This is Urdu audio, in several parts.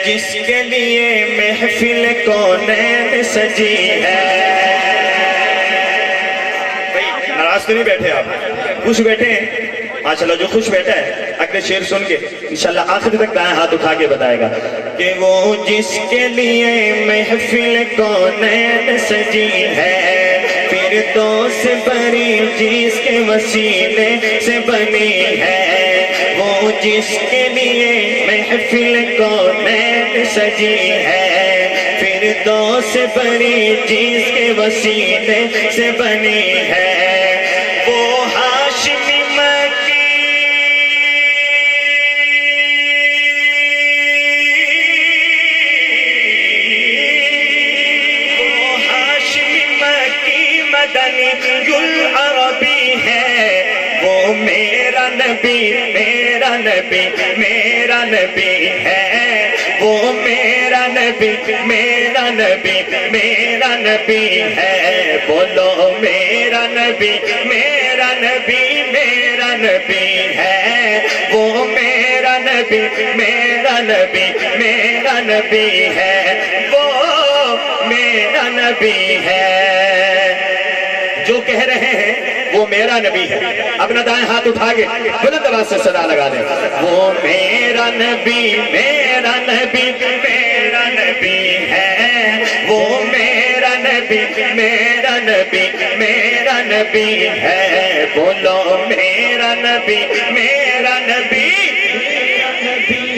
جس کے لیے محفل کونین سجی ہے. ناراض تو نہیں بیٹھے آپ؟ خوش بیٹھے ہیں؟ ماشاءاللہ جو خوش بیٹھا ہے اگلے شعر سن کے انشاءاللہ آخر تک دائیں ہاتھ اٹھا کے بتائے گا کہ وہ جس کے لیے محفل کونین سجی ہے، پھر تو سے بری جس کے وسیلے سے بنی ہے. وہ جس کے لیے محفل کونین سجی ہے، پھر تو سے بری جس کے وسیلے سے بنی ہے. وہ ہاشمی العربی ہے. وہ میرا نبی میرا نبی میرا نبی ہے. وہ میرا نبی میرا نبی میرا نبی ہے. بولو میرا نبی میرا نبی میرا نبی ہے. وہ میرا نبی میرا نبی میرا نبی ہے. وہ میرا نبی ہے. جو کہہ رہے ہیں وہ میرا نبی ہے، اپنا دائیں ہاتھ اٹھا کے بلند آواز سے صدا لگا دیں. وہ میرا نبی میرا نبی میرا نبی ہے. وہ میرا نبی میرا نبی میرا نبی ہے. بولو میرا نبی میرا نبی.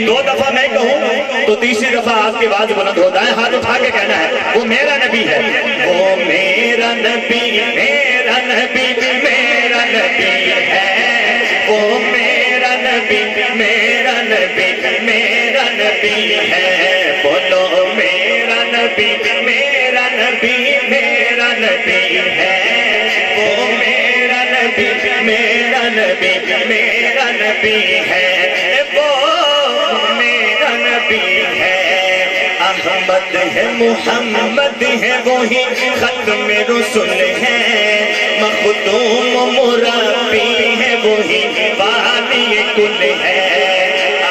دو دفعہ میں کہوں تو تیسری دفعہ آپ کی آواز بلند ہوتا ہے، ہاتھ اٹھا کے کہنا ہے وہ میرا نبی ہے. وہ میرا نبی میرا نبی میرا نبی ہے. وہ میرا نبی میرا نبی میرا نبی ہے. بولو میرا نبی میرا نبی میرا نبی ہے. وہ میرا نبی میرا نبی میرا نبی ہے. احمد ہے محمد ہے وہی ختم رسول ہے. مخدوم مربی ہے وہی والی کل ہے.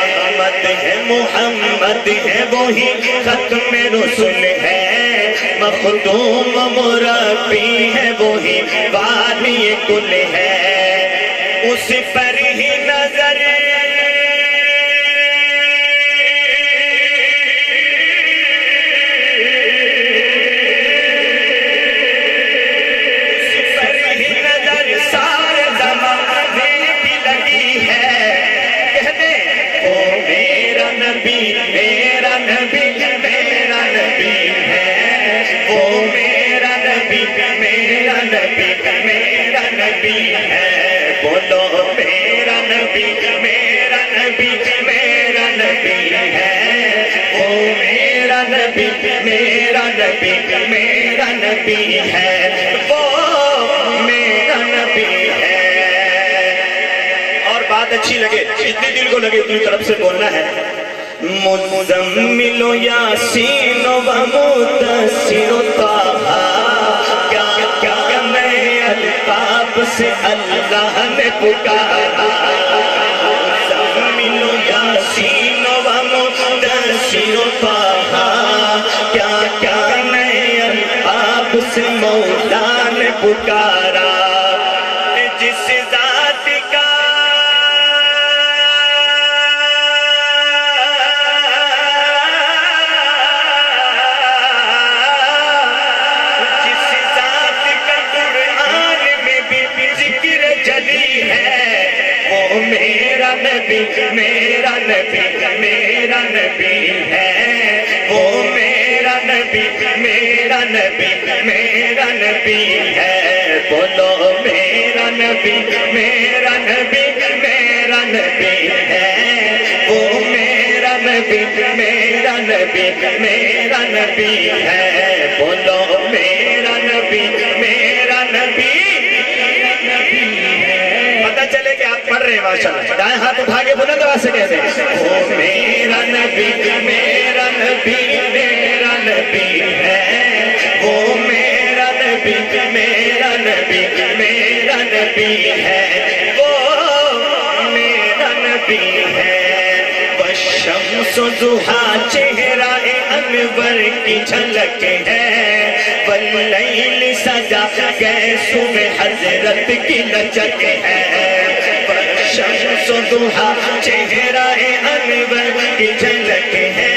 احمد ہے محمد ہے وہی ختم رسول ہے. مخدوم مربی ہے وہی والی کل ہے. اس پر ہی نظر میرا نبی میرا نبی ہے. وہ میرا نبی ہے. اور بات اچھی لگے جتنی دل کو لگے اتنی طرف سے بولنا ہے. مزمل و یاسین و مدثر و طٰہٰ، کیا کیا میں الطاف سے اللہ نے پکارا. مزمل و یاسین و مدثر و طٰہٰ، کیا کیا میں الطاف سے مولا نے پکارا. جس ذات کا میرا نبی میرا نبی میرا نبی ہے. وہ میرا نبی میرا نبی میرا نبی ہے. بولو میرا نبی میرا نبی میرا نبی ہے. وہ میرا نبی میرا نبی میرا نبی ہے. بولو میرا نبی میرا نبی. پتہ چلے کہ آپ پڑھ رہے ہیں ماشاءاللہ. دائیں ہاتھ اٹھا کے بلند آواز سے کہتے ہیں وہ میرا نبی میرا نبی میرا نبی ہے. وہ میرا نبی میرا نبی میرا نبی ہے. وہ میرا نبی ہے. شمس و ضحا چہرہ انور کی جھلک ہے، واللیل سجا گیسو میں حضرت کی لچک ہے، شمس و ضحا چہرہ انور کی جھلک ہے،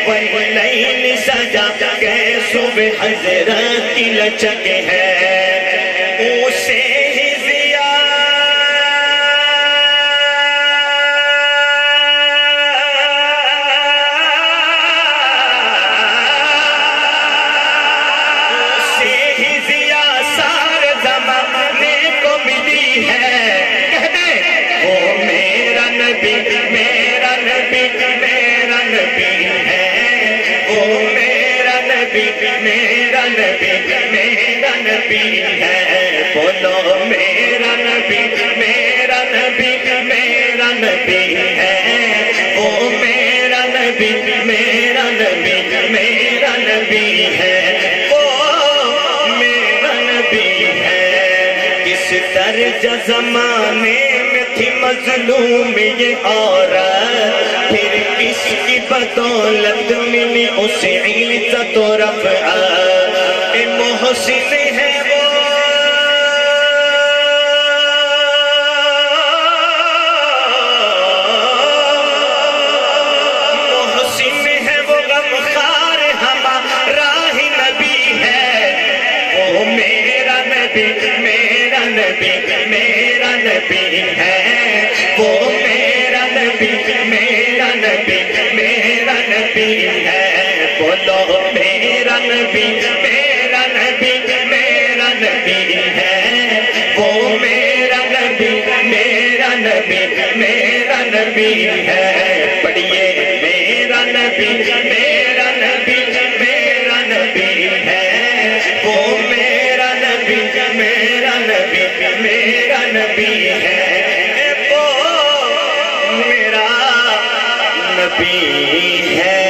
واللیل سجا گیسو میں حضرت کی لچک ہے، اسے ہی ضیا اسے ہی ضیا سارے زمانے کو ملی ہے، کہہ دیں وہ میرا نبی میرا نبی میرا نبی ہے، وہ میرا نبی میرا نبی میرا نبی ہے، بولو میرا نبی میرا نبی میرا نبی ہے، وہ میرا نبی میرا نبی میرا نبی ہے، وہ میرا نبی ہے۔ کس درجہ زمانے میں تھی مظلوم یہ عورت، پھر کس کی بدولت ملی اسے عزت و رفعت، محسن ہے وہ محسن ہے وہ غمخوار ہمارا ہی نبی ہے، وہ میرا نبی میرا نبی میرا نبی ہے، وہ میرا نبی میرا نبی میرا نبی ہے، بولو میرا نبی میرا نبی میرا نبی ہے، وہ میرا نبی میرا نبی میرا نبی ہے، پڑھیے میرا نبی میرا نبی میرا نبی ہے، وہ میرا نبی میرا نبی میرا نبی ہے، وہ میرا نبی ہے۔